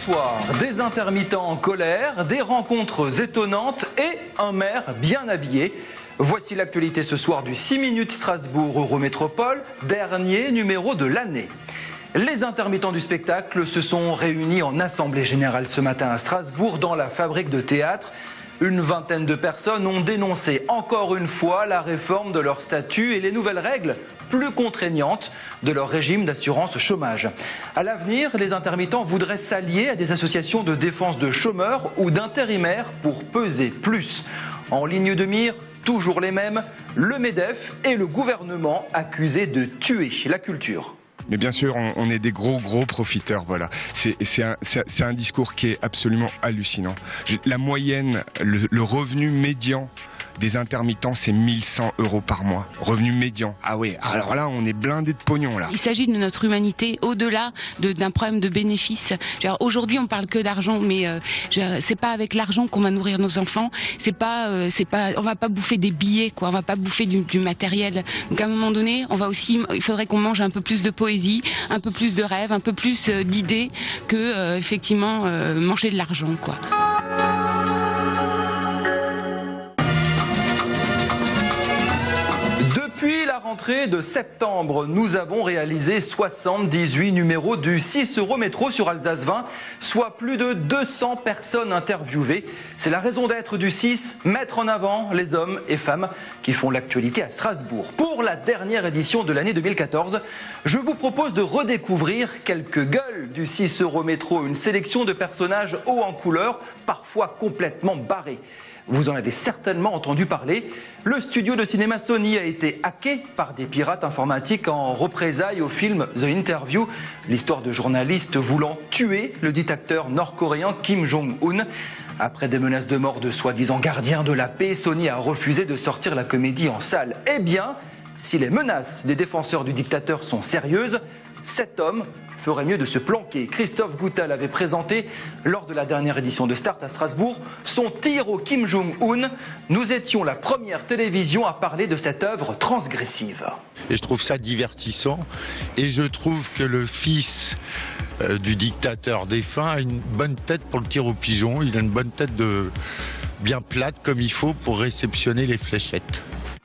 soir, des intermittents en colère, des rencontres étonnantes et un maire bien habillé. Voici l'actualité ce soir du 6 minutes Strasbourg Eurométropole, dernier numéro de l'année. Les intermittents du spectacle se sont réunis en assemblée générale ce matin à Strasbourg dans la fabrique de théâtre. Une vingtaine de personnes ont dénoncé encore une fois la réforme de leur statut et les nouvelles règles plus contraignantes de leur régime d'assurance chômage. À l'avenir, les intermittents voudraient s'allier à des associations de défense de chômeurs ou d'intérimaires pour peser plus. En ligne de mire, toujours les mêmes, le MEDEF et le gouvernement accusés de tuer la culture. Mais bien sûr, on est des gros profiteurs, voilà. C'est un discours qui est absolument hallucinant. La moyenne, le revenu médian des intermittents, c'est 1100 € par mois. Revenu médian. Ah oui, alors là, on est blindé de pognon, là. Il s'agit de notre humanité au-delà d'un problème de bénéfice. Aujourd'hui, on parle que d'argent, mais c'est pas avec l'argent qu'on va nourrir nos enfants. On va pas bouffer des billets, quoi. On va pas bouffer du matériel. Donc à un moment donné, il faudrait qu'on mange un peu plus de poésie, un peu plus de rêves, un peu plus d'idées que effectivement manger de l'argent, quoi. Depuis la rentrée de septembre, nous avons réalisé 78 numéros du 6 Eurométro sur Alsace 20, soit plus de 200 personnes interviewées. C'est la raison d'être du 6, mettre en avant les hommes et femmes qui font l'actualité à Strasbourg. Pour la dernière édition de l'année 2014, je vous propose de redécouvrir quelques gueules du 6 Eurométro, une sélection de personnages hauts en couleur, parfois complètement barrés. Vous en avez certainement entendu parler. Le studio de cinéma Sony a été hacké par des pirates informatiques en représailles au film The Interview, l'histoire de journalistes voulant tuer le dictateur nord-coréen Kim Jong-un. Après des menaces de mort de soi-disant gardiens de la paix, Sony a refusé de sortir la comédie en salle. Eh bien, si les menaces des défenseurs du dictateur sont sérieuses, cet homme ferait mieux de se planquer. Christophe Goutal avait présenté, lors de la dernière édition de Start à Strasbourg, son tir au Kim Jong-un. Nous étions la première télévision à parler de cette œuvre transgressive. Et je trouve ça divertissant. Et je trouve que le fils du dictateur défunt a une bonne tête pour le tir au pigeon. Il a une bonne tête bien plate comme il faut pour réceptionner les fléchettes.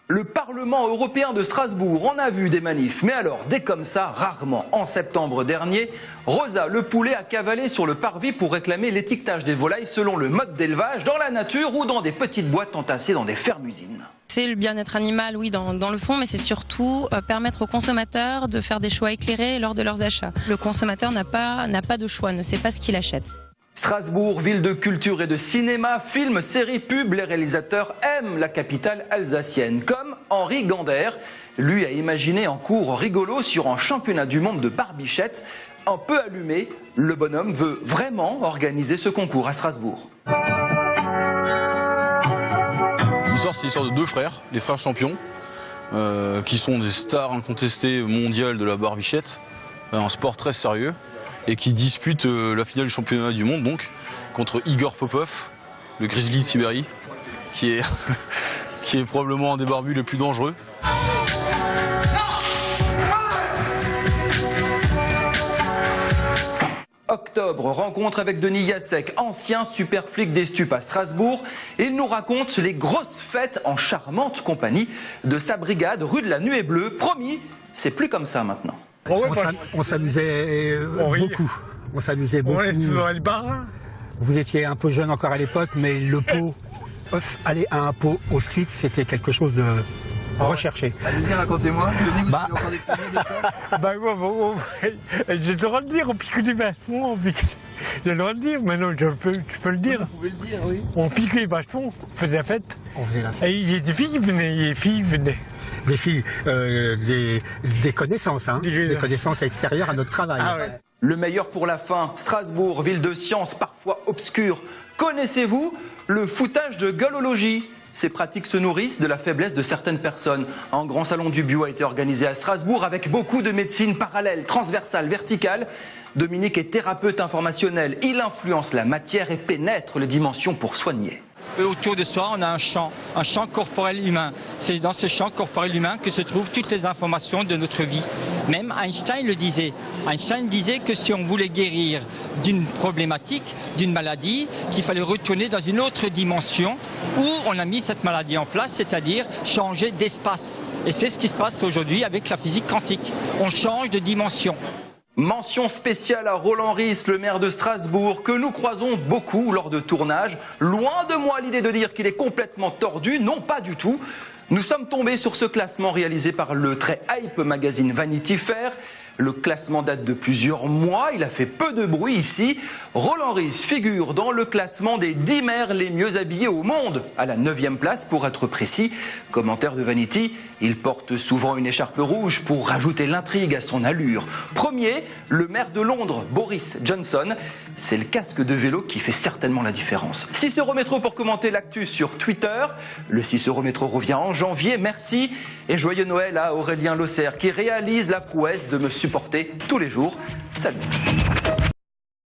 Le Parlement européen de Strasbourg en a vu des manifs, mais alors, dès comme ça, rarement. En septembre dernier, Rosa Le Poulet a cavalé sur le parvis pour réclamer l'étiquetage des volailles selon le mode d'élevage dans la nature ou dans des petites boîtes entassées dans des fermes-usines. C'est le bien-être animal, oui, dans le fond, mais c'est surtout permettre aux consommateurs de faire des choix éclairés lors de leurs achats. Le consommateur n'a pas de choix, ne sait pas ce qu'il achète. Strasbourg, ville de culture et de cinéma, films, séries, pubs, les réalisateurs aiment la capitale alsacienne. Comme Henri Gander, lui a imaginé un cours rigolo sur un championnat du monde de barbichette. Un peu allumé, le bonhomme veut vraiment organiser ce concours à Strasbourg. L'histoire, c'est l'histoire de deux frères, les frères champions, qui sont des stars incontestées mondiales de la barbichette, un sport très sérieux. Et qui dispute la finale du championnat du monde, donc, contre Igor Popov, le grizzly de Sibérie, qui est probablement un des barbus les plus dangereux. Octobre, rencontre avec Denis Yassek, ancien super flic des stupes à Strasbourg. Il nous raconte les grosses fêtes en charmante compagnie de sa brigade rue de la Nuée Bleue. Promis, c'est plus comme ça maintenant. On s'amusait beaucoup. On s'amusait beaucoup. Vous étiez un peu jeune encore à l'époque, mais le pot, aller à un pot au strip, c'était quelque chose de recherché. Allez-y, racontez-moi. Denis, vous avez encore d'exprimer de ça j'ai le droit de dire, on pique du vachement. J'ai le droit de dire, mais non, tu peux le dire. Vous pouvez le dire, oui. On piquait vachement, on faisait la fête. On faisait la fête. Et il y a des filles qui venaient, Des filles, des connaissances, des connaissances extérieures à notre travail. Ah ouais. Le meilleur pour la fin, Strasbourg, ville de sciences parfois obscure. Connaissez-vous le foutage de gueulologie ? Ces pratiques se nourrissent de la faiblesse de certaines personnes. Un grand salon du bio a été organisé à Strasbourg avec beaucoup de médecine parallèle, transversale, verticale. Dominique est thérapeute informationnel. Il influence la matière et pénètre les dimensions pour soigner. Autour de soi, on a un champ corporel humain. C'est dans ce champ corporel humain que se trouvent toutes les informations de notre vie. Même Einstein le disait. Einstein disait que si on voulait guérir d'une problématique, d'une maladie, qu'il fallait retourner dans une autre dimension où on a mis cette maladie en place, c'est-à-dire changer d'espace. Et c'est ce qui se passe aujourd'hui avec la physique quantique. On change de dimension. Mention spéciale à Roland Ries, le maire de Strasbourg, que nous croisons beaucoup lors de tournages. Loin de moi l'idée de dire qu'il est complètement tordu, non pas du tout. Nous sommes tombés sur ce classement réalisé par le très hype magazine Vanity Fair. Le classement date de plusieurs mois, il a fait peu de bruit ici. Roland Ries figure dans le classement des 10 maires les mieux habillés au monde, à la 9e place pour être précis. Commentaire de Vanity, il porte souvent une écharpe rouge pour rajouter l'intrigue à son allure. Premier, le maire de Londres, Boris Johnson. C'est le casque de vélo qui fait certainement la différence. 6 € métro pour commenter l'actu sur Twitter. Le 6 € métro revient en janvier. Merci et joyeux Noël à Aurélien Losser qui réalise la prouesse de me supporter tous les jours. Salut.